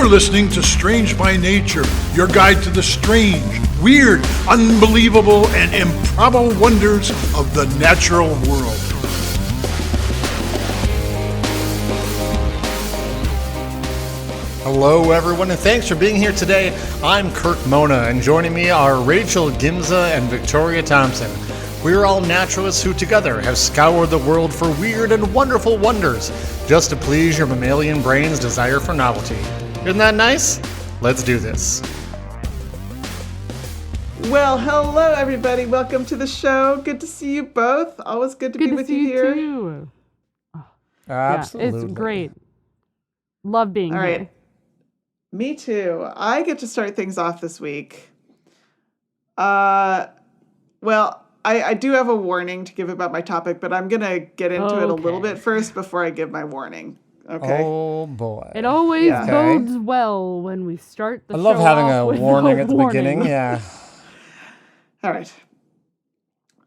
You're listening to Strange by Nature, your guide to the strange, weird, unbelievable, and improbable wonders of the natural world. Hello, everyone, and thanks for being here today. I'm Kirk Mona, and joining me are Rachel Gimza and Victoria Thompson. We're all naturalists who together have scoured the world for weird and wonderful wonders, just to please your mammalian brain's desire for novelty. Isn't that nice? Let's do this. Well, hello everybody. Welcome to the show. Good to see you both. Always good to be with you here. Too. Absolutely. Yeah, it's great. Love being All here. right. Me too. I get to start things off this week. Well, I do have a warning to give about my topic, but I'm going to get into it a little bit first before I give my warning. Okay. Oh, boy. It always Yeah. bodes well when we start the I show love having off a with warning a at the beginning, yeah. All right.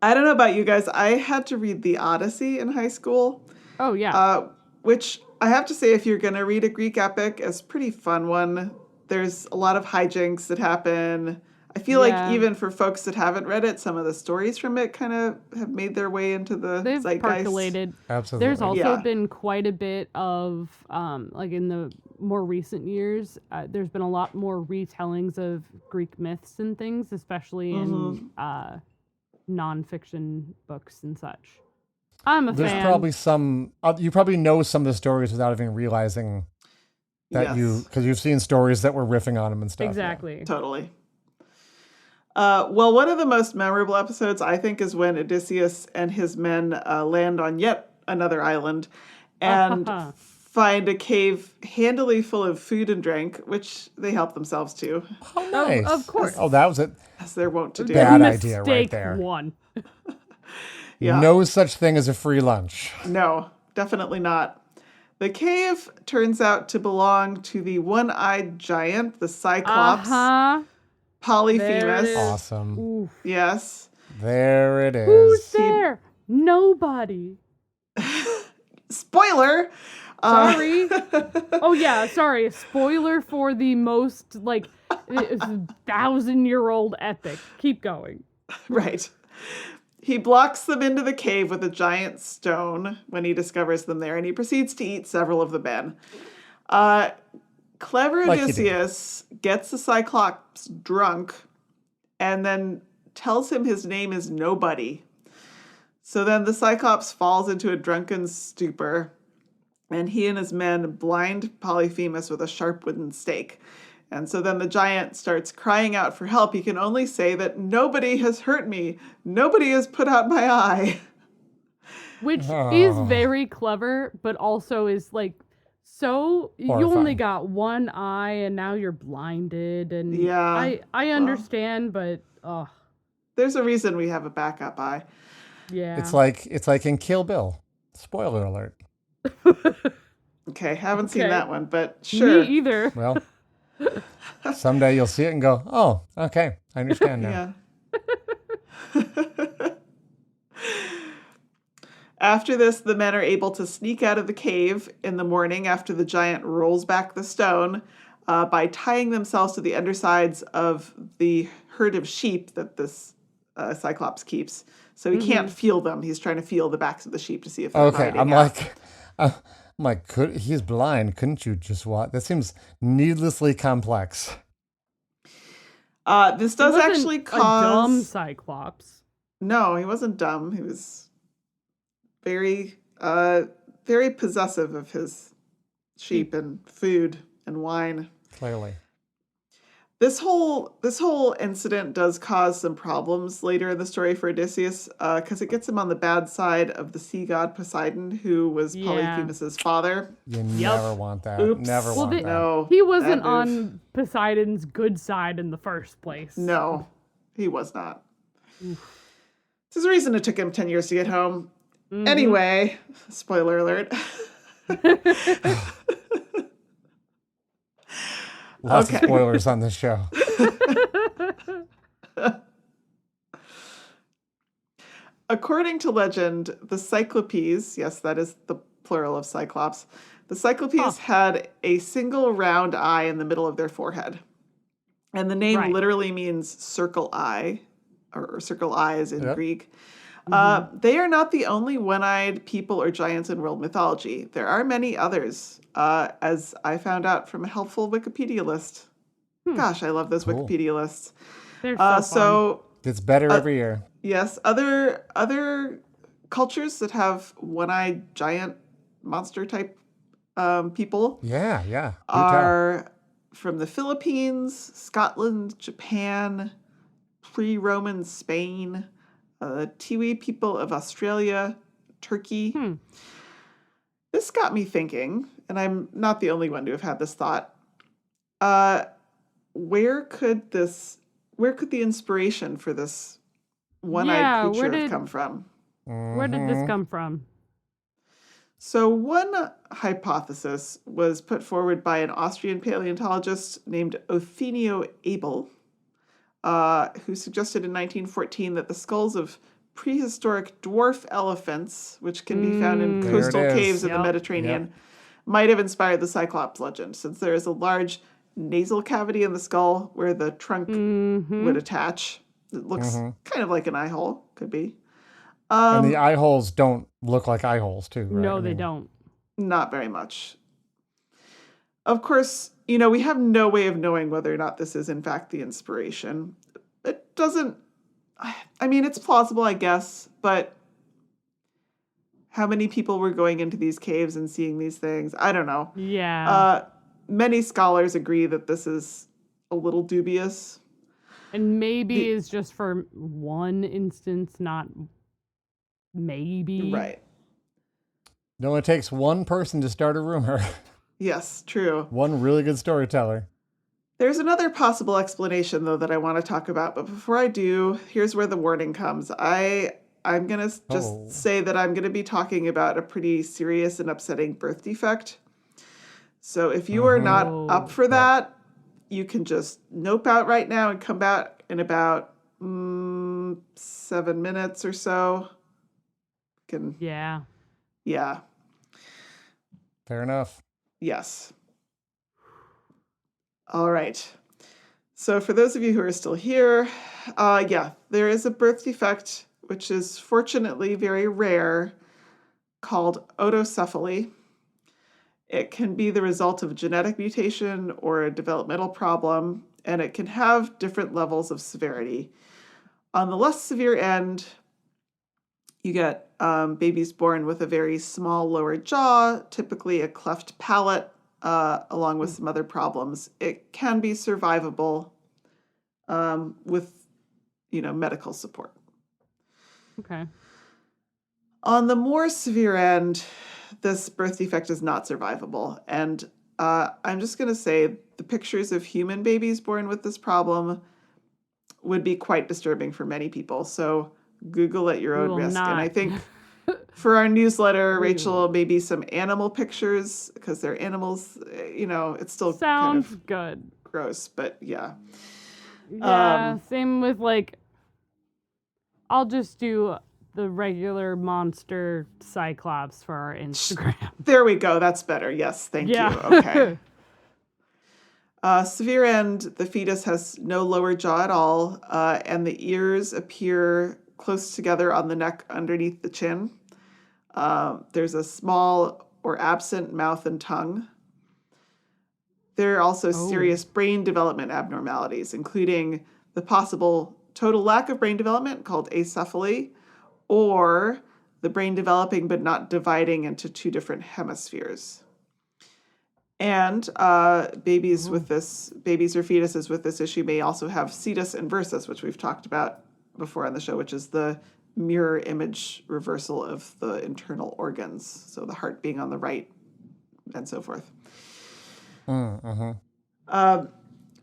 I don't know about you guys. I had to read the Odyssey in high school. Oh, yeah. Which I have to say, if you're going to read a Greek epic, is a pretty fun one. There's a lot of hijinks that happen. I feel like even for folks that haven't read it, some of the stories from it kind of have made their way into the They've zeitgeist. percolated. Absolutely. There's also been quite a bit of, like in the more recent years, there's been a lot more retellings of Greek myths and things, especially in nonfiction books and such. I'm a There's fan. probably some, you probably know some of the stories without even realizing that because you've seen stories that were riffing on them and stuff. Exactly. Totally. Well, one of the most memorable episodes, I think, is when Odysseus and his men land on yet another island and find a cave handily full of food and drink, which they help themselves to, Oh, nice. Of course. Oh, that was it. as they're wont to do. Bad idea right Mistake there. one. Yeah. No such thing as a free lunch. No, definitely not. The cave turns out to belong to the one-eyed giant, the cyclops, Polyphemus. There it is. Awesome. Oof. Yes. There it is. Who's there? Nobody. Spoiler. Sorry. Oh yeah, sorry. Spoiler for the most 1,000-year-old epic. Keep going. Right. He blocks them into the cave with a giant stone when he discovers them there, and he proceeds to eat several of the men. Clever Like he did. Odysseus gets the Cyclops drunk and then tells him his name is Nobody. So then the Cyclops falls into a drunken stupor, and he and his men blind Polyphemus with a sharp wooden stake. And so then the giant starts crying out for help. He can only say that nobody has hurt me. Nobody has put out my eye. Which is very clever, but also is so you only Horrifying. got one eye and now you're blinded, and Yeah, I understand, but There's a reason we have a backup eye. yeah. It's like in Kill Bill. Spoiler alert. Okay, haven't seen Okay. that one, but sure. Me either. Well, someday you'll see it and go, oh, okay, I understand now. Yeah. After this, the men are able to sneak out of the cave in the morning after the giant rolls back the stone by tying themselves to the undersides of the herd of sheep that this Cyclops keeps. So he can't feel them. He's trying to feel the backs of the sheep to see if they're Okay, hiding I'm out. like, he's blind. Couldn't you just watch? That seems needlessly complex. This does He wasn't actually a dumb cause... Cyclops. No, he wasn't dumb. He was very, very possessive of his sheep and food and wine. Clearly. This whole incident does cause some problems later in the story for Odysseus, because it gets him on the bad side of the sea god Poseidon, who was Yeah. Polyphemus's father. You never want that. Oops. Never Well, want they- that. No, He wasn't that move. on Poseidon's good side in the first place. No, he was not. There's a reason it took him 10 years to get home. Anyway, spoiler alert. Lots of Okay. spoilers on this show. According to legend, the cyclopses, yes, that is the plural of cyclops, The cyclopes had a single round eye in the middle of their forehead. And the name literally means circle eye, or circle eyes in Greek. They are not the only one-eyed people or giants in world mythology. There are many others, as I found out from a helpful Wikipedia list. Gosh, I love those Wikipedia lists. They're so fun. It's better every year. Yes, other cultures that have one-eyed giant monster type people are from the Philippines, Scotland, Japan, pre-Roman Spain, Tiwi people of Australia, Turkey. This got me thinking, and I'm not the only one to have had this thought. Where could the inspiration for this one-eyed creature have come from? Where did this come from? So one hypothesis was put forward by an Austrian paleontologist named Othenio Abel, who suggested in 1914 that the skulls of prehistoric dwarf elephants, which can be found in coastal caves in the Mediterranean, might have inspired the cyclops legend, since there is a large nasal cavity in the skull where the trunk would attach. It looks kind of like an eye hole, could be. And the eye holes don't look like eye holes, too, right? No, they don't. Not very much. Of course, we have no way of knowing whether or not this is, in fact, the inspiration. It doesn't... I mean, it's plausible, I guess, but how many people were going into these caves and seeing these things? I don't know. Yeah. Many scholars agree that this is a little dubious. And maybe is just for one instance, not maybe. Right. It only takes one person to start a rumor. Yes, true. One really good storyteller. There's another possible explanation, though, that I want to talk about. But before I do, here's where the warning comes. I'm going to just say that I'm going to be talking about a pretty serious and upsetting birth defect. So if you are not up for that, you can just nope out right now and come back in about 7 minutes or so. Yeah. Fair enough. Yes. All right. So for those of you who are still here, there is a birth defect, which is fortunately very rare, called otocephaly. It can be the result of genetic mutation or a developmental problem, and it can have different levels of severity. On the less severe end, you get babies born with a very small lower jaw, typically a cleft palate, along with some other problems. It can be survivable with, medical support. Okay. On the more severe end, this birth defect is not survivable. And I'm just going to say the pictures of human babies born with this problem would be quite disturbing for many people. So Google at your own risk. Not. And I think for our newsletter, Rachel, maybe some animal pictures, because they're animals, it's still sounds kind of good. Gross, but yeah. Yeah, same with I'll just do the regular monster cyclops for our Instagram. There we go. That's better. Yes, thank you. Okay. Severe end, the fetus has no lower jaw at all, and the ears appear close together on the neck underneath the chin. There's a small or absent mouth and tongue. There are also serious brain development abnormalities, including the possible total lack of brain development called acephaly, or the brain developing but not dividing into two different hemispheres. And babies or fetuses with this issue may also have cetus inversus, which we've talked about before on the show, which is the mirror image reversal of the internal organs. So the heart being on the right and so forth.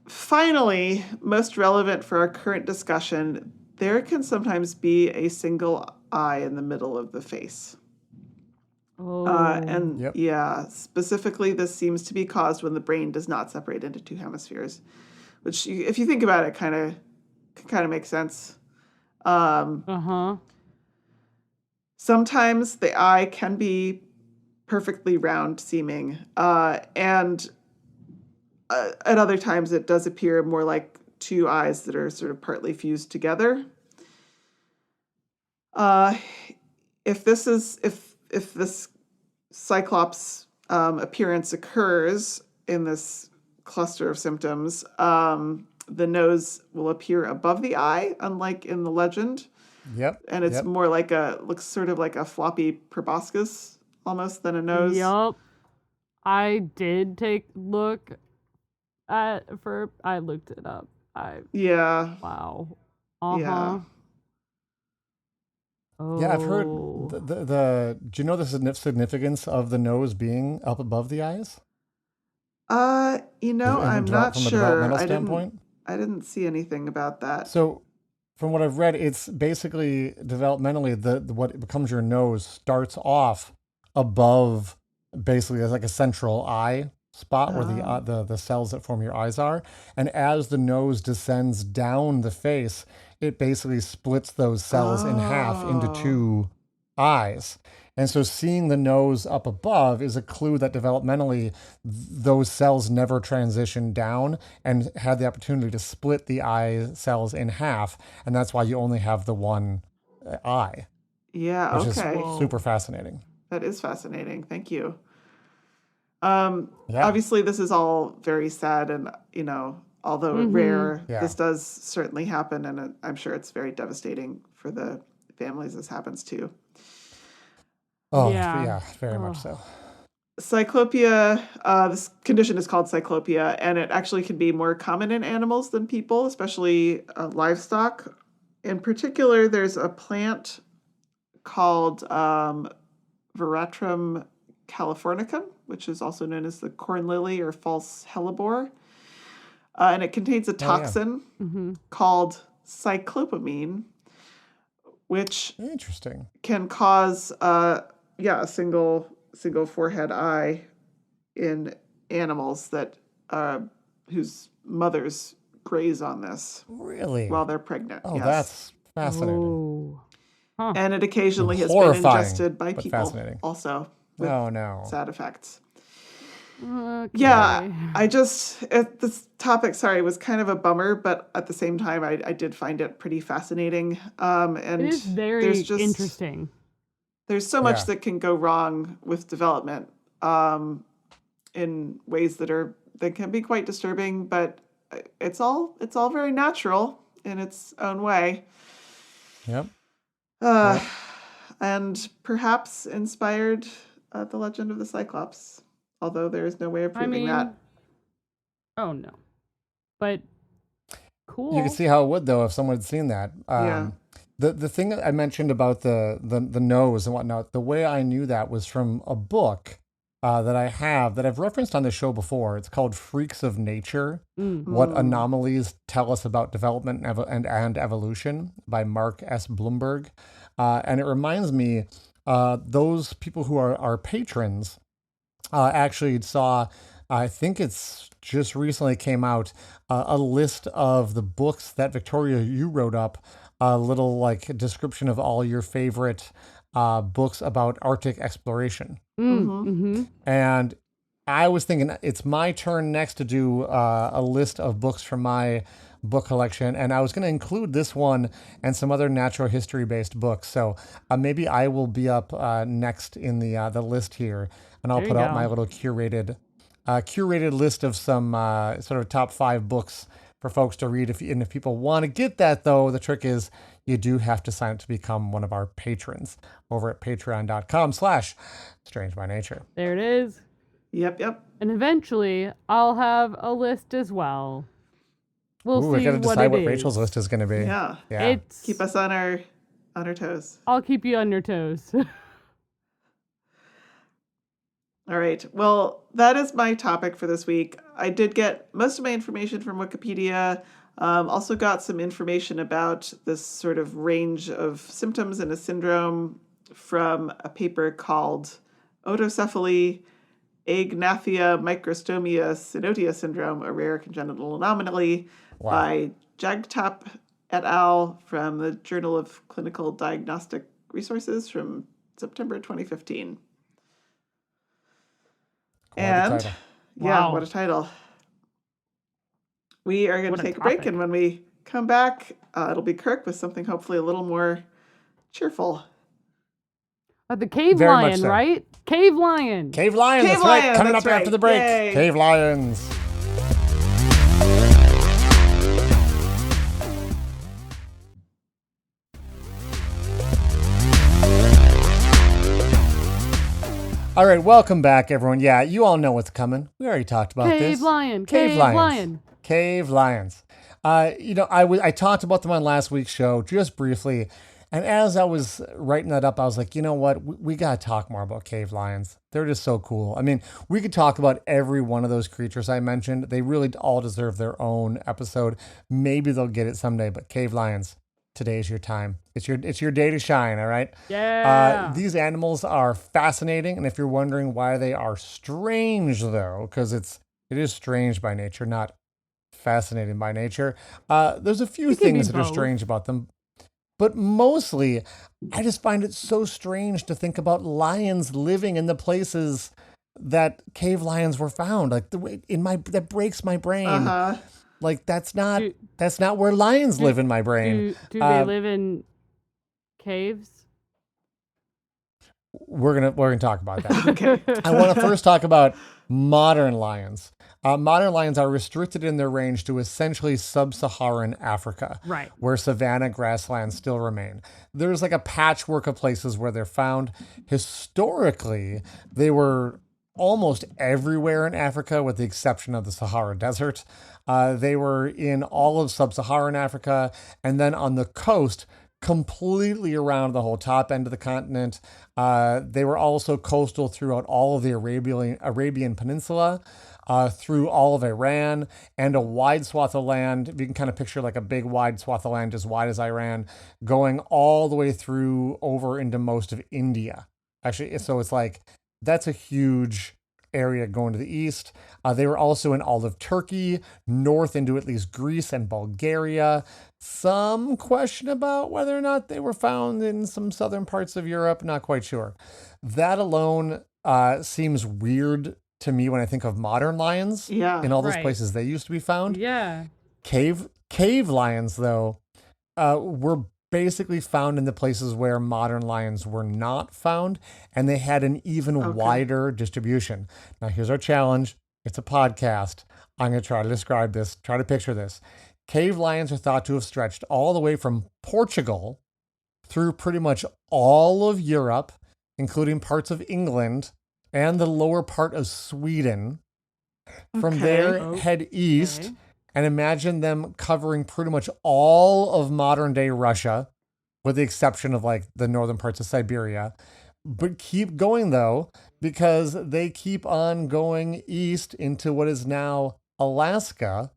Finally, most relevant for our current discussion, there can sometimes be a single eye in the middle of the face. Specifically, this seems to be caused when the brain does not separate into two hemispheres, which, if you think about it, kind of makes sense. Sometimes the eye can be perfectly round seeming. And at other times it does appear more like two eyes that are sort of partly fused together. If this cyclops appearance occurs in this cluster of symptoms, the nose will appear above the eye, unlike in the legend. Yep. And it's yep. more like looks sort of like a floppy proboscis almost than a nose. Yup. I did take a look I looked it up. Yeah. Wow. Yeah. Oh. Yeah, I've heard the do you know the significance of the nose being up above the eyes? I'm not From a sure. developmental standpoint? I didn't see anything about that. So, from what I've read, it's basically developmentally the what becomes your nose starts off above, basically as like a central eye spot where the cells that form your eyes are, and as the nose descends down the face, it basically splits those cells in half into two eyes. And so seeing the nose up above is a clue that developmentally those cells never transition down and had the opportunity to split the eye cells in half. And that's why you only have the one eye, Yeah, which okay. is super fascinating. That is fascinating. Thank you. Yeah. Obviously, this is all very sad, and although rare, Yeah. this does certainly happen, and I'm sure it's very devastating for the families this happens to. Oh, Yeah. very much so. Cyclopia, this condition is called cyclopia, and it actually can be more common in animals than people, especially livestock. In particular, there's a plant called Veratrum californicum, which is also known as the corn lily or false hellebore. And it contains a toxin called cyclopamine, which Interesting. can cause a single forehead eye in animals that whose mothers graze on this Really? while they're pregnant. Oh, yes. that's fascinating. Oh. And it occasionally has been Horrifying, ingested by but people fascinating. also with Oh, no. sad effects. Okay. Yeah, this topic, sorry, was kind of a bummer, but at the same time, I did find it pretty fascinating. And It is very interesting. There's so much Yeah. that can go wrong with development in ways that can be quite disturbing, but it's all very natural in its own way. Yep. And perhaps inspired the legend of the Cyclops, although there is no way of proving that. Oh no. But cool. You can see how it would, though, if someone had seen that. Yeah. The thing that I mentioned about the nose and whatnot, the way I knew that was from a book that I've referenced on the show before. It's called Freaks of Nature, What Anomalies Tell Us About Development and Evolution by Mark S. Bloomberg. And it reminds me, those people who are our patrons actually saw, I think it's just recently came out, a list of the books that Victoria, you wrote up, a little like description of all your favorite books about Arctic exploration. And I was thinking it's my turn next to do a list of books from my book collection, and I was going to include this one and some other natural history based books. So maybe I will be up next in the list here, and I'll put out my little curated list of some sort of top 5 books for folks to read. If people want to get that, though, the trick is you do have to sign up to become one of our patrons over at patreon.com/strangebynature. There it is. Yep. And eventually, I'll have a list as well. We'll see we got to what decide it what is. Rachel's list is going to be. Yeah. Keep us on our toes. I'll keep you on your toes. All right. Well, that is my topic for this week. I did get most of my information from Wikipedia. Also got some information about this sort of range of symptoms in a syndrome from a paper called Otocephaly, Agnathia Microstomia Synotia Syndrome, a rare congenital anomaly by Jagtap et al. From the Journal of Clinical Diagnostic Resources from September 2015. Quite a title. Yeah, Wow. what a title. We are going What to a take a break, topic. and when we come back, it'll be Kirk with something hopefully a little more cheerful. The cave Very much lion, so. right? Cave lion. Cave Lion, Cave that's right. Lion, Coming that's up after right. the break. Yay. Cave Lions. All right, welcome back, everyone. Yeah, you all know what's coming. We already talked about this. Cave lion. Cave Cave lions. lion. Cave lions. I talked about them on last week's show just briefly, and as I was writing that up, I was like, you know what? We got to talk more about cave lions. They're just so cool. I mean, we could talk about every one of those creatures I mentioned. They really all deserve their own episode. Maybe they'll get it someday, but cave lions, today's your time. It's your day to shine, all right? Yeah. These animals are fascinating, and if you're wondering why they are strange, though, because it is strange by nature, not fascinating by nature. There's a few It can be things that are both. strange about them, but mostly, I just find it so strange to think about lions living in the places that cave lions were found. Like the way that breaks my brain. Uh-huh. Like that's not Do- where lions live in my brain. Do they live in caves? We're gonna talk about that. Okay. I want to first talk about modern lions. Modern lions are restricted in their range to essentially sub-Saharan Africa, Right. where savanna grasslands still remain. There's like a patchwork of places where they're found. Historically, they were almost everywhere in Africa with the exception of the Sahara Desert. They were in all of sub-Saharan Africa, and then on the coast, completely around the whole top end of the continent. They were also coastal throughout all of the Arabian Peninsula, through all of Iran, and a wide swath of land. If you can kind of picture like a big wide swath of land as wide as Iran, going all the way through over into most of India. Actually, so it's like, that's a huge area going to the east. They were also in all of Turkey, north into at least Greece and Bulgaria. Some question about whether or not they were found in some southern parts of Europe. Not quite sure. That alone seems weird to me when I think of modern lions. Yeah. In all those Right. places they used to be found. Yeah. Cave lions, though, were basically found in the places where modern lions were not found, and they had an even wider distribution. Now, here's our challenge. It's a podcast. I'm going to try to describe this, try to picture this. Cave lions are thought to have stretched all the way from Portugal through pretty much all of Europe, including parts of England and the lower part of Sweden. From there, head east. Okay. And imagine them covering pretty much all of modern day Russia, with the exception of like the northern parts of Siberia. But keep going though, because they keep on going east into what is now Alaska,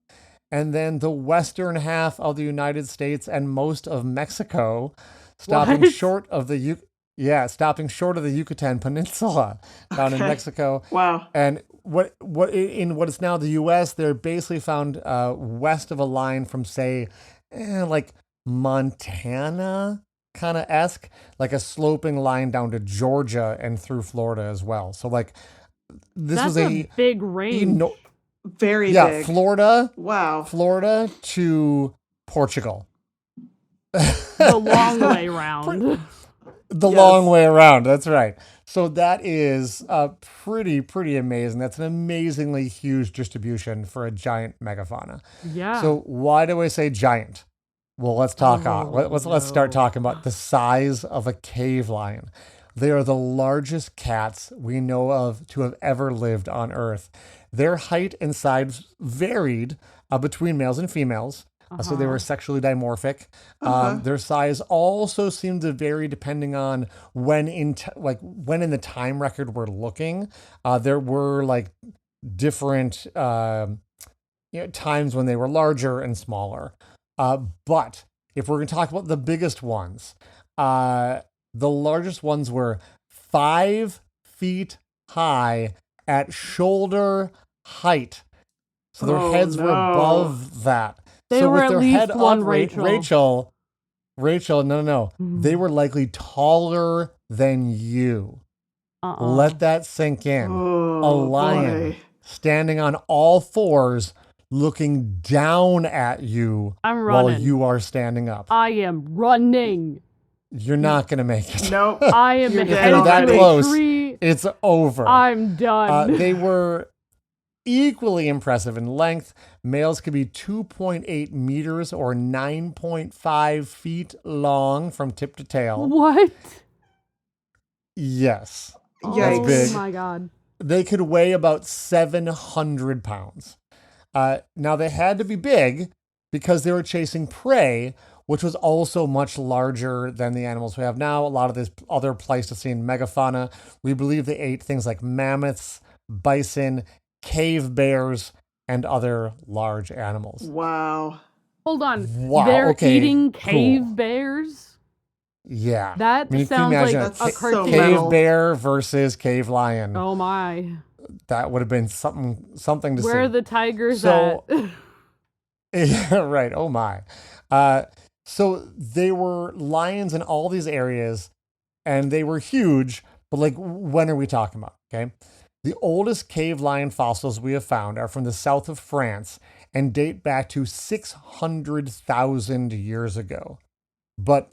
and then the western half of the United States and most of Mexico, stopping What? short of the Yucatan Peninsula down in Mexico. Wow. And what is now the U.S., they're basically found west of a line from, say, like Montana kind of esque, like a sloping line down to Georgia and through Florida as well. So like this That's was a big range. Very big. Florida Wow. to Portugal. The long way round. The Yes. long way around. That's right. So that is pretty amazing. That's an amazingly huge distribution for a giant megafauna. Yeah. So why do I say giant? Well, let's talk. Let's start talking about the size of a cave lion. They are the largest cats we know of to have ever lived on Earth. Their height and size varied between males and females. So they were sexually dimorphic. Their size also seemed to vary depending on when in the time record we're looking. There were like different times when they were larger and smaller. But if we're going to talk about the biggest ones, the largest ones were 5 feet high at shoulder height. So their heads were above that. They so were with at their least head one up, Rachel. Rachel, no. They were likely taller than you. Let that sink in. A Oh, lion boy. standing on all fours, looking down at you I'm while running. you are standing up. I am running. You're not going to make it. Nope. I am You're dead headed that to close. a tree. It's over. I'm done. They were equally impressive in length. Males could be 2.8 meters or 9.5 feet long from tip to tail. What? Yes. Yikes. big. Oh my god. They could weigh about 700 pounds. Now, they had to be big because they were chasing prey, which was also much larger than the animals we have now. A lot of this other Pleistocene megafauna, we believe they ate things like mammoths, bison, cave bears, and other large animals. Wow. Hold on. Wow, They're okay, eating cave cool. bears? Yeah. That can you sounds like imagine a That's so cartoon. cave metal. bear versus cave lion? Oh my. That would have been something to see. Where are the tigers So- at? Yeah, right. Oh my. So they were lions in all these areas and they were huge, but like, when are we talking about? Okay. The oldest cave lion fossils we have found are from the south of France and date back to 600,000 years ago. But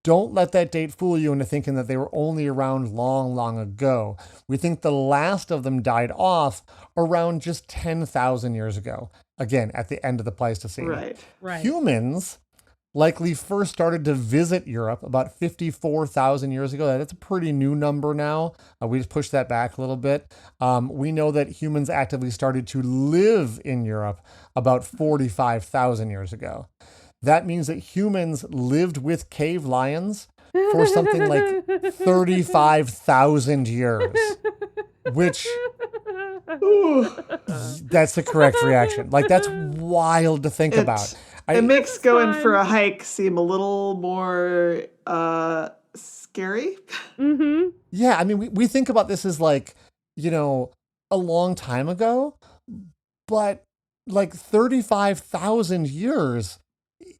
don't let that date fool you into thinking that they were only around long, long ago. We think the last of them died off around just 10,000 years ago. Again, at the end of the Pleistocene. Right. Right. Humans likely first started to visit Europe about 54,000 years ago. That's a pretty new number now. We just pushed that back a little bit. We know that humans actively started to live in Europe about 45,000 years ago. That means that humans lived with cave lions for something like 35,000 years, which that's the correct reaction. Like, that's wild to think about. It makes going fine. for a hike seem a little more scary. Mm-hmm. Yeah, I mean, we think about this as like, a long time ago, but like 35,000 years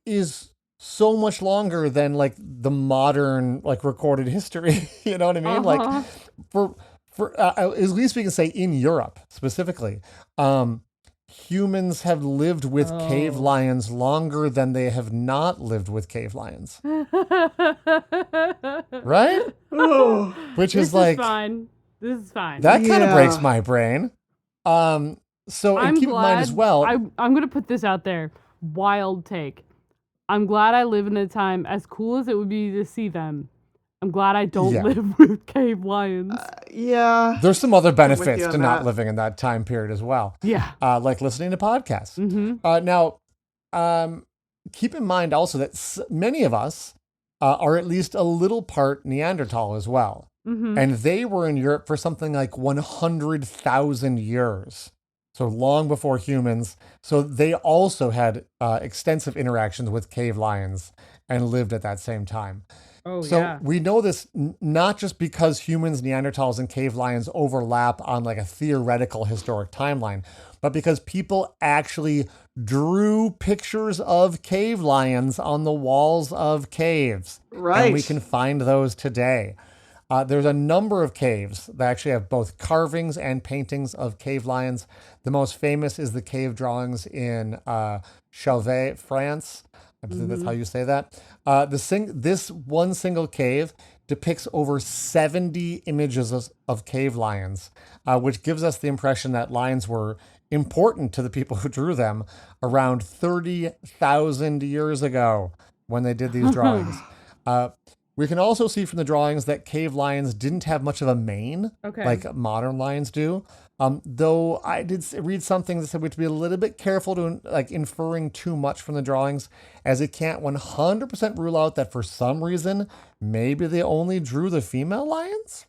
is so much longer than like the modern like recorded history. You know what I mean? Like for at least we can say in Europe specifically, humans have lived with cave lions longer than they have not lived with cave lions. Right? Oh, Which This is like, fine. This is fine. that kind of Yeah. breaks my brain. So and I'm keep in mind as well. I'm gonna put this out there. Wild take. I'm glad I live in a time, as cool as it would be to see them, I'm glad I don't Yeah. live with cave lions. yeah. There's some other with benefits you to on not that. living in that time period as well. Yeah. Like listening to podcasts. Mm-hmm. Now, keep in mind also that many of us are at least a little part Neanderthal as well. Mm-hmm. And they were in Europe for something like 100,000 years. So long before humans. So they also had extensive interactions with cave lions and lived at that same time. Oh, So yeah. we know this not just because humans, Neanderthals, and cave lions overlap on like a theoretical historic timeline, but because people actually drew pictures of cave lions on the walls of caves. Right. And we can find those today. There's a number of caves that actually have both carvings and paintings of cave lions. The most famous is the cave drawings in Chauvet, France. I believe that's how you say that. This one single cave depicts over 70 images of cave lions, which gives us the impression that lions were important to the people who drew them around 30,000 years ago when they did these drawings. We can also see from the drawings that cave lions didn't have much of a mane Okay. like modern lions do. Though I did read something that said we have to be a little bit careful to like inferring too much from the drawings, as it can't 100% rule out that for some reason maybe they only drew the female lions.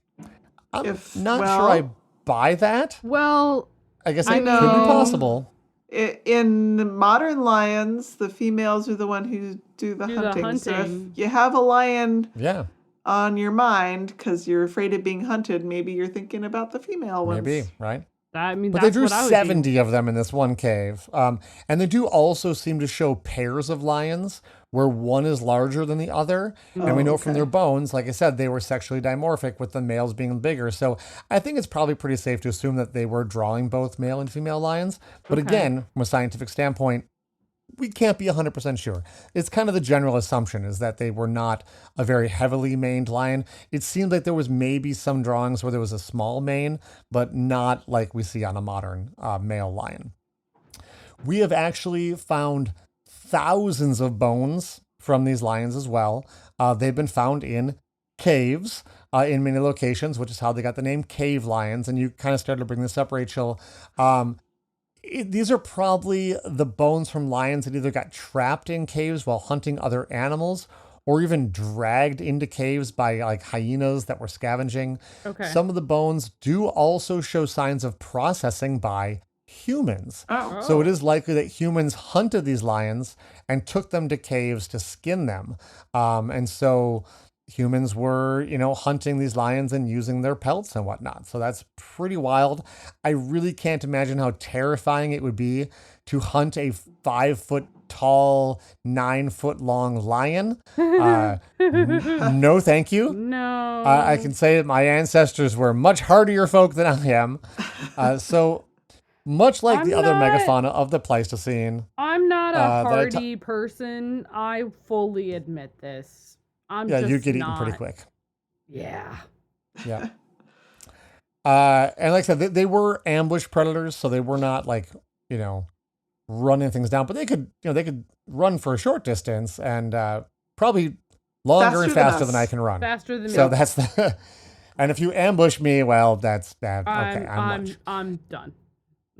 I'm not sure I buy that. Well, I guess I it could be know. possible. In modern lions, the females are the one who do the hunting. So if hunting. you have a lion Yeah, on your mind because you're afraid of being hunted, maybe you're thinking about the female ones. maybe, right? I mean, But they that's drew what I would do. 70 of them in this one cave. And they do also seem to show pairs of lions where one is larger than the other. And we know from their bones, like I said, they were sexually dimorphic with the males being bigger. So I think it's probably pretty safe to assume that they were drawing both male and female lions. But again, from a scientific standpoint, we can't be 100% sure. It's kind of the general assumption is that they were not a very heavily maned lion. It seems like there was maybe some drawings where there was a small mane, but not like we see on a modern male lion. We have actually found thousands of bones from these lions as well. They've been found in caves in many locations, which is how they got the name cave lions. And you kind of started to bring this up, Rachel. These are probably the bones from lions that either got trapped in caves while hunting other animals or even dragged into caves by like hyenas that were scavenging. Okay. Some of the bones do also show signs of processing by humans. So it is likely that humans hunted these lions and took them to caves to skin them. And so humans were, hunting these lions and using their pelts and whatnot. So that's pretty wild. I really can't imagine how terrifying it would be to hunt a 5 foot tall, 9 foot long lion. No, thank you. No. I can say that my ancestors were much hardier folk than I am. So much like the other megafauna of the Pleistocene. I'm not a hardy person. I fully admit this. You get eaten pretty quick. Yeah. Yeah. And like I said, they were ambush predators, so they were not like, running things down, but they could run for a short distance and probably longer and faster than I can run. Faster than me. So that's the, and if you ambush me, well, that's bad. Okay, I'm done.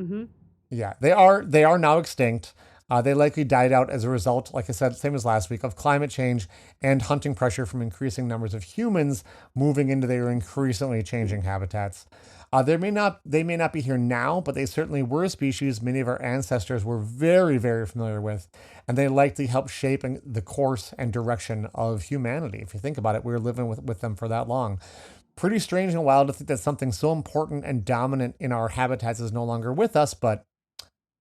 Mm-hmm. Yeah, they are now extinct. They likely died out as a result, like I said, same as last week, of climate change and hunting pressure from increasing numbers of humans moving into their increasingly changing habitats. They may not be here now, but they certainly were a species many of our ancestors were very, very familiar with, and they likely helped shape the course and direction of humanity. If you think about it, we were living with them for that long. Pretty strange and wild to think that something so important and dominant in our habitats is no longer with us, but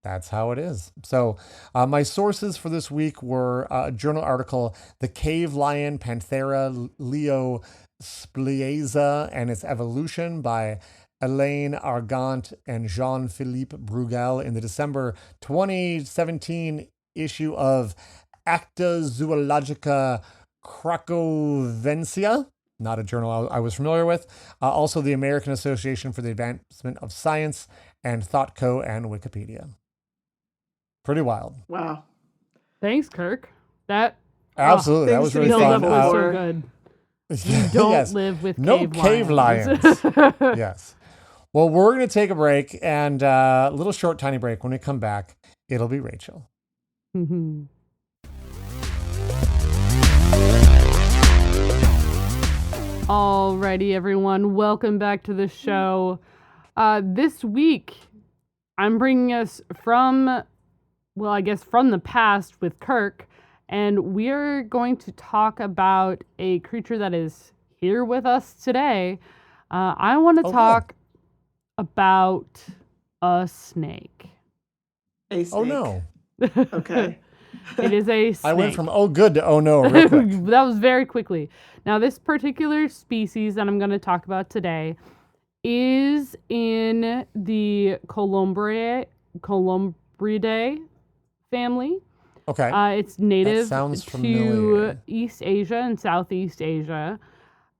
that's how it is. So my sources for this week were a journal article, The Cave Lion Panthera Leo Splieza and Its Evolution by Elaine Argant and Jean-Philippe Bruegel in the December 2017 issue of Acta Zoologica Cracovensia, not a journal I was familiar with. Also the American Association for the Advancement of Science and ThoughtCo and Wikipedia. Pretty wild. Wow. Thanks, Kirk. That absolutely that was really fun. So good. You don't live with cave lions. Yes. Well, we're going to take a break and a little short, tiny break. When we come back, it'll be Rachel. Mm-hmm. Alrighty, everyone. Welcome back to the show. This week, I'm bringing us from the past with Kirk, and we're going to talk about a creature that is here with us today. I want to talk about a snake. A snake. Oh, no. Okay. It is a snake. I went from oh good to oh no real quick. That was very quickly. Now, this particular species that I'm going to talk about today is in the Columbridae family. Okay. It's native to familiar. East Asia and Southeast Asia.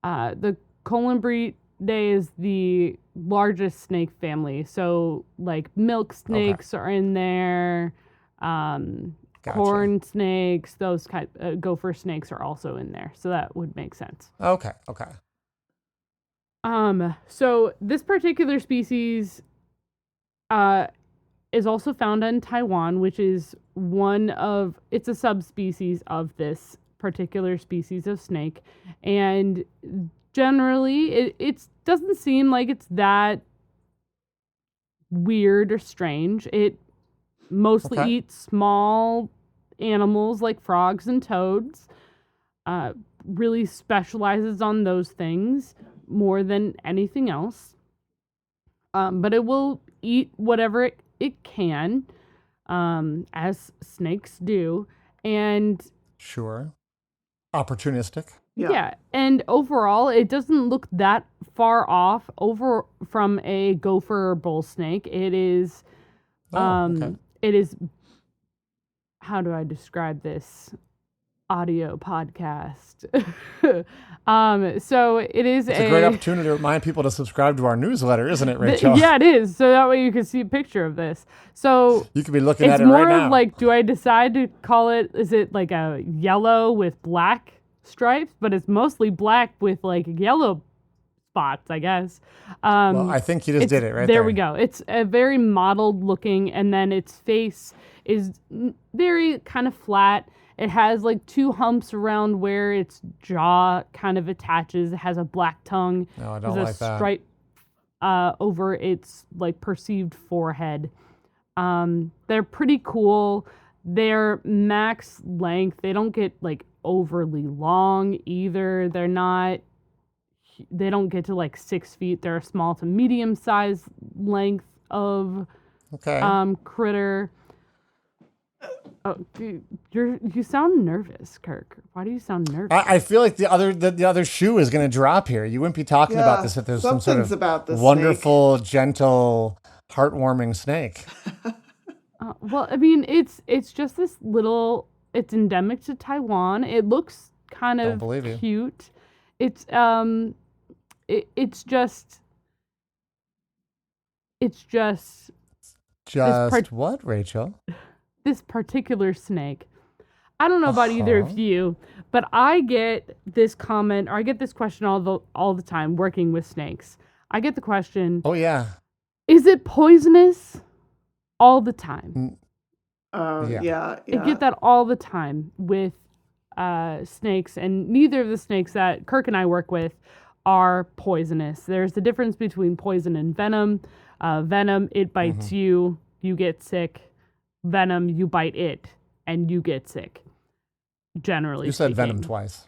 The Columbridae is the largest snake family. So, like, milk snakes are in there. Corn snakes, those kind gopher snakes are also in there. So that would make sense. Okay. So this particular species is also found in Taiwan, which is it's a subspecies of this particular species of snake. And generally, it doesn't seem like it's that weird or strange. It mostly eats small animals like frogs and toads. Really specializes on those things more than anything else. But it will eat whatever it can, as snakes do. And Sure. Opportunistic. yeah, and overall, it doesn't look that far off over from a gopher or bull snake. It is, Okay. it is. How do I describe this audio podcast? So it is It's a great opportunity to remind people to subscribe to our newsletter, isn't it, th- Rachel? yeah, it is. So that way you can see a picture of this. So You could be looking it's at it more right now. of like, do I decide to call it? Is it like a yellow with black stripes? But it's mostly black with like yellow spots, I guess. Well, I think you just did it right there. There we go. It's a very mottled looking, and then its face is very kind of flat. It has like two humps around where its jaw kind of attaches. It has a black tongue. No, I don't There's like a that. stripe over its like perceived forehead. They're pretty cool. Their max length, they don't get like overly long either. They don't get to like 6 feet. They're a small to medium size length of critter. Oh, dude, you sound nervous, Kirk. Why do you sound nervous? I feel like the other shoe is going to drop here. You wouldn't be talking about this if there's some sort something's of about this wonderful, gentle, heartwarming snake. Well, I mean, it's just this little. It's endemic to Taiwan. It looks kind Don't of believe you. cute. It's just. Just what, Rachel? This particular snake. I don't know about either of you, but I get this comment or I get this question all the time working with snakes. I get the question, Oh yeah. is it poisonous? All the time. Yeah. I get that all the time with snakes, and neither of the snakes that Kirk and I work with are poisonous. There's the difference between poison and venom. Venom, it bites you get sick. Venom, you bite it, and you get sick. Generally, You said speaking. venom twice.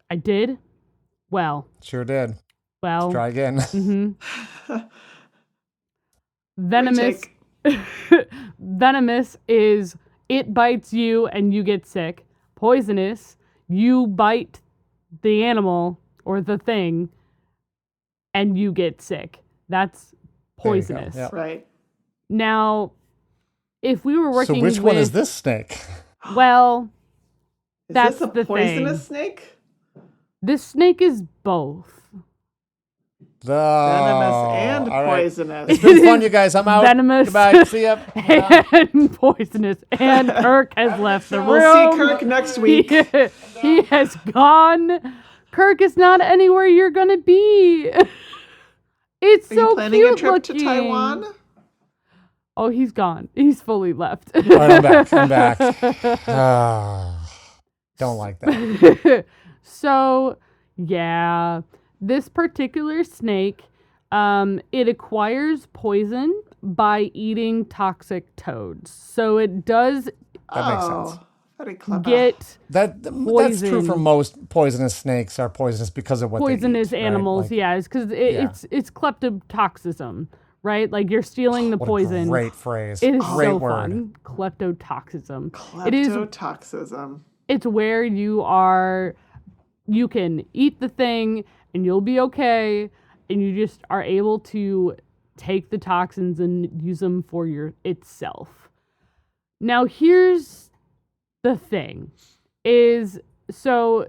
I did. Well, Sure did. well. Let's try again. Venomous. Venomous is it bites you and you get sick. Poisonous, you bite the animal or the thing, and you get sick. That's poisonous. Yep. Right. Now, if we were working So which with, one is this snake? Well, Is that's this a the poisonous thing. snake? This snake is both. Venomous and all right. poisonous. It's been fun, you guys. I'm out. Venomous. Goodbye. See ya. And poisonous. And Kirk has left the room. We'll see Kirk next week. He has gone. Kirk is not anywhere you're gonna be. It's Are so you planning cute a trip looking. to Taiwan? Oh, he's gone. He's fully left. All right, I'm back. Don't like that. So, yeah, this particular snake, it acquires poison by eating toxic toads. So it does That makes sense. Very clever. get That's true for most poisonous snakes are poisonous because of what poisonous they eat, right? animals. Like, Yeah, it's because it's kleptotoxism, right? Like you're stealing the what poison. A great phrase. It is great so word. fun. Kleptotoxism. It is. Kleptotoxism. It's where you can eat the thing and you'll be okay, and you just are able to take the toxins and use them for itself. Now here's the thing is, so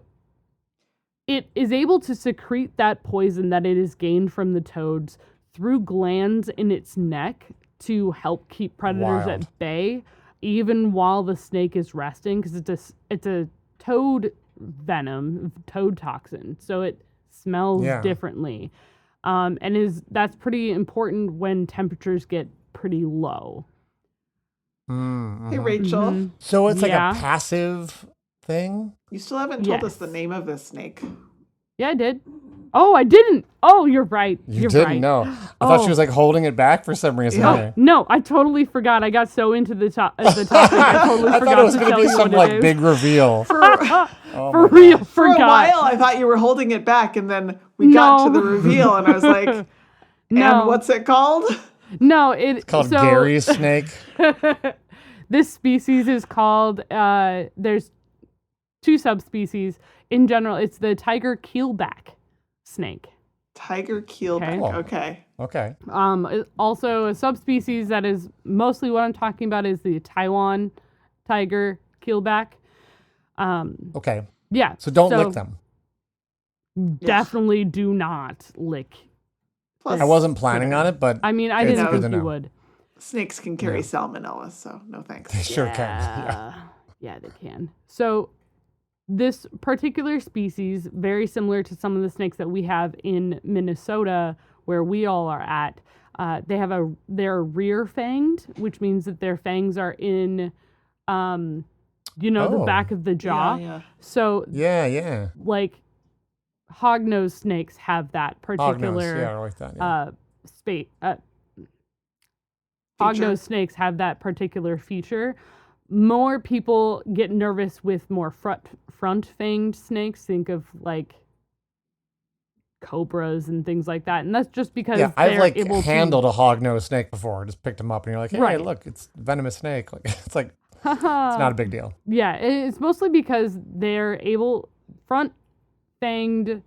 it is able to secrete that poison that it has gained from the toads through glands in its neck to help keep predators Wild. at bay, even while the snake is resting, because it's a toad venom, toad toxin, so it smells differently, and that's pretty important when temperatures get pretty low. Hey, Rachel. So it's like Yeah. a passive thing? You still haven't told us Yes. the name of this snake. Yeah, I did. Oh, I didn't. Oh, you're right. You You're didn't right. know. I thought she Oh. was like holding it back for some reason. Yeah. there. No, I totally forgot. I got so into the topic. I totally I forgot thought it was to going to tell be you some what like it is. big reveal. For real, For a forgot. while, I thought you were holding it back, and then we got to No. the reveal, and I was like, No. and what's it called? No, It's called Gary's snake. This species is called, there's two subspecies. In general, it's the tiger keelback snake. Tiger keelback. Okay. Also, a subspecies that is mostly what I'm talking about is the Taiwan tiger keelback. Okay. Yeah. So don't lick them. Definitely do not lick. Plus, I wasn't planning on it, but I mean, I it's didn't good think to you know. would. snakes can carry salmonella, so no thanks. They sure can. Yeah. Yeah, they can. So this particular species, very similar to some of the snakes that we have in Minnesota, where we all are at, they're rear fanged, which means that their fangs are in, the back of the jaw. Yeah. So Yeah. like hognose snakes have that particular I like that. Yeah. Hognose snakes have that particular feature. More people get nervous with more front fanged snakes. Think of like cobras and things like that, and that's just because I've they're able handled a hognose snake before. I just picked them up, and you're like, hey, look, it's a venomous snake. Like it's like it's not a big deal. Yeah, it's mostly because front fanged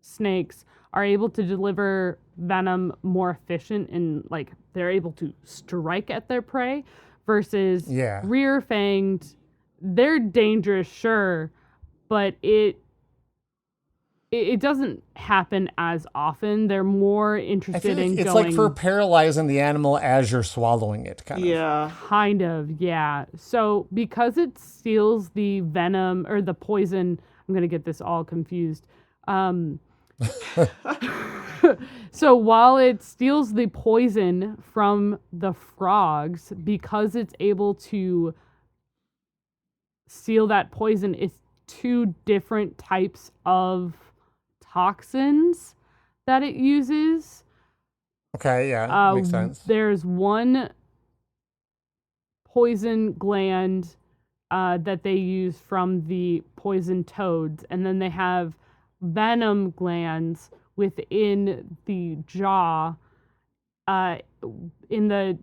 snakes are able to deliver venom more efficient, and like they're able to strike at their prey versus rear fanged. They're dangerous, sure, but it doesn't happen as often. They're more interested in it's going... like for paralyzing the animal as you're swallowing it, kind of. Yeah. Kind of, yeah. So because it steals the venom or the poison, I'm going to get this all confused. So while it steals the poison from the frogs, because it's able to steal that poison, it's two different types of toxins that it uses. Okay, yeah, makes sense. There's one poison gland that they use from the poison toads, and then they have venom glands within the jaw, in the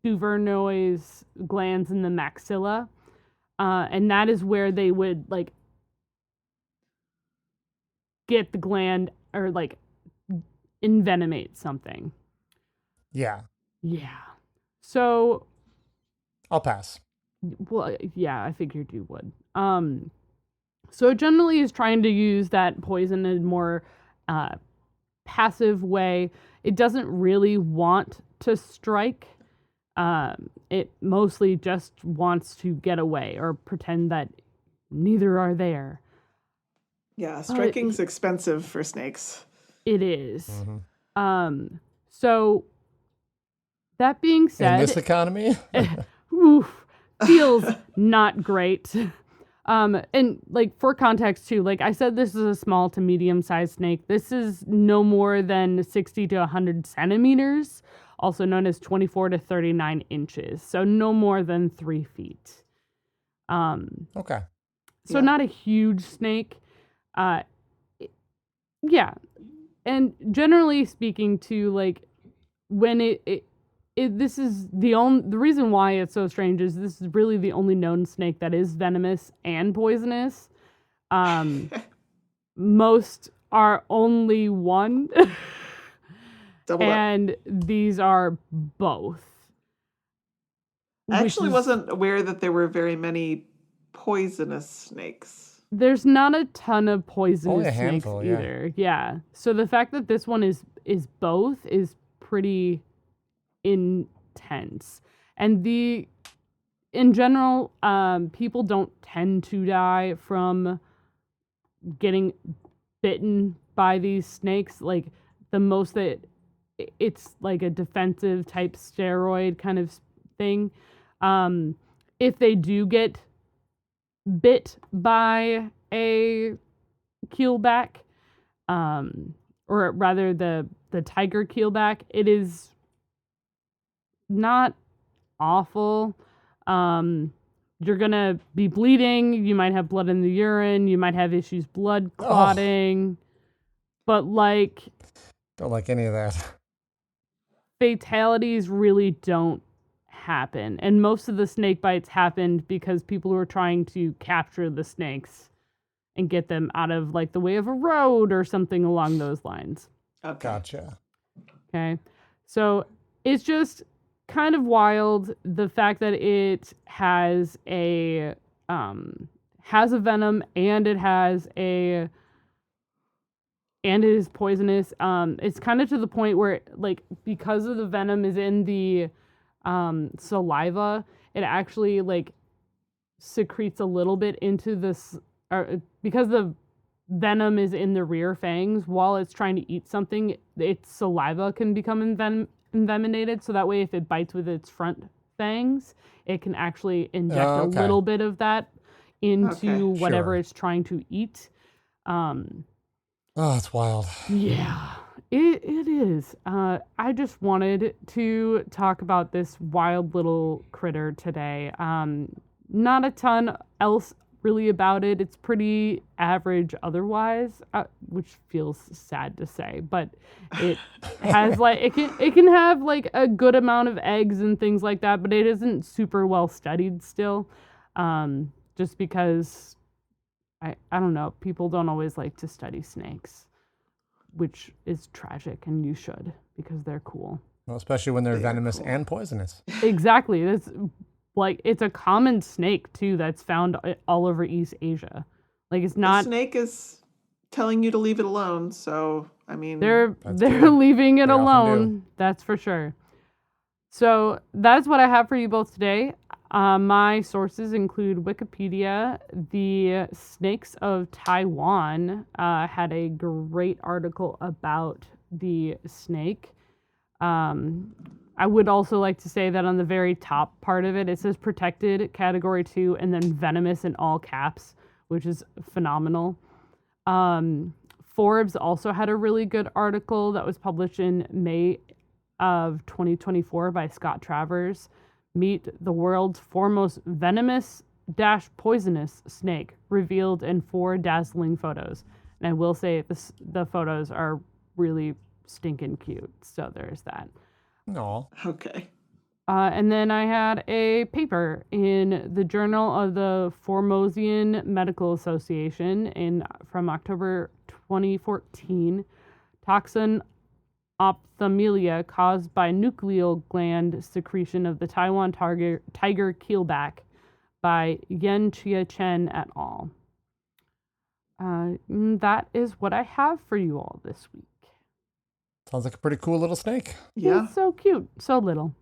Duvernois glands in the maxilla, and that is where they would like get the gland or like envenomate something. Yeah. So I'll pass. well, yeah, I figured you would. So it generally is trying to use that poison in a more passive way. It doesn't really want to strike. It mostly just wants to get away or pretend that neither are there. Yeah, striking's expensive for snakes. It is. Mm-hmm. So that being said, in this economy, feels not great. And like for context too, like I said, this is a small to medium sized snake. This is no more than 60 to 100 centimeters, also known as 24 to 39 inches. So no more than 3 feet. okay. So not a huge snake. Yeah. And generally speaking too, like when this is the reason why it's so strange is this is really the only known snake that is venomous and poisonous. Most are only one. And these are both. I actually wasn't aware that there were very many poisonous snakes. There's not a ton of poisonous snakes handful, either. Yeah. So the fact that this one is both is pretty intense. And in general, people don't tend to die from getting bitten by these snakes. Like the most that it's like a defensive type steroid kind of thing. If they do get bit by a keelback, or rather the tiger keelback, it is not awful. You're gonna be bleeding, you might have blood in the urine, you might have issues blood clotting, but like don't like any of that. fatalities really don't happen. And most of the snake bites happened because people were trying to capture the snakes and get them out of like the way of a road or something along those lines. Okay. Gotcha. Okay. So it's just kind of wild, the fact that it has a venom and it is poisonous. It's kind of to the point where, like, because of the venom is in the saliva, it actually like secretes a little bit into this, because the venom is in the rear fangs. While it's trying to eat something, its saliva can become envenomated. So that way, if it bites with its front fangs, it can actually inject a little bit of that into whatever it's trying to eat. Oh, it's wild. Yeah, it is. I just wanted to talk about this wild little critter today. Not a ton else really about it. It's pretty average otherwise, which feels sad to say, but it has like it can have like a good amount of eggs and things like that, but it isn't super well studied still. Just because I don't know, people don't always like to study snakes, which is tragic, and you should, because they're cool. Well, especially when they're venomous and poisonous. Exactly. It's a common snake too that's found all over East Asia. Like, it's not. The snake is telling you to leave it alone, so I mean, they're leaving it alone. That's for sure. So that's what I have for you both today. My sources include Wikipedia. The Snakes of Taiwan had a great article about the snake. I would also like to say that on the very top part of it says protected, category 2, and then venomous in all caps, which is phenomenal. Forbes also had a really good article that was published in May of 2024 by Scott Travers. Meet the world's foremost venomous-poisonous snake, revealed in 4 dazzling photos. And I will say the photos are really stinking cute. So there's that. No. Okay. And then I had a paper in the Journal of the Formosian Medical Association from October 2014. Toxin ophthalmia caused by nucleal gland secretion of the Taiwan tiger keelback by Yen Chia Chen et al. That is what I have for you all this week. Sounds like a pretty cool little snake. Yeah. It's so cute. So little.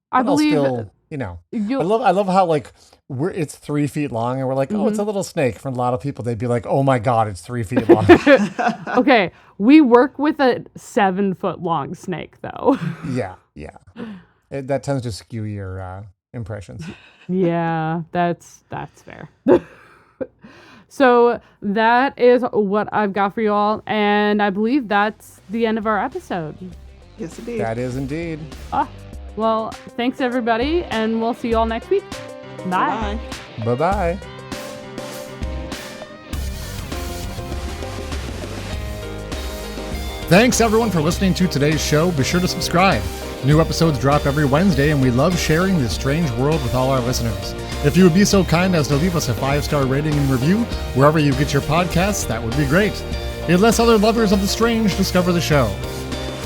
But I believe still, I love how like it's 3 feet long and we're like, oh, it's a little snake. For a lot of people, they'd be like, oh my God, it's 3 feet long. Okay, we work with a 7-foot long snake though. Yeah. That tends to skew your impressions. Yeah, that's fair. So that is what I've got for you all, and I believe that's the end of our episode. Yes, indeed. That is indeed. Well, thanks everybody, and we'll see you all next week. Bye. Bye. Bye-bye. Thanks everyone for listening to today's show. Be sure to subscribe. New episodes drop every Wednesday, and we love sharing this strange world with all our listeners. If you would be so kind as to leave us a 5-star rating and review wherever you get your podcasts, that would be great. It lets other lovers of the strange discover the show.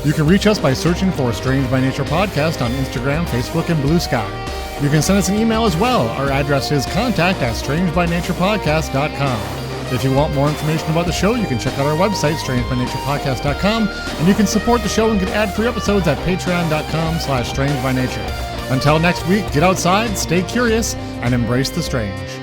You can reach us by searching for Strange by Nature Podcast on Instagram, Facebook, and Blue Sky. You can send us an email as well. Our address is contact@strangebynaturepodcast.com. If you want more information about the show, you can check out our website, strangebynaturepodcast.com, and you can support the show and get ad-free episodes at patreon.com/strangebynature. Until next week, get outside, stay curious, and embrace the strange.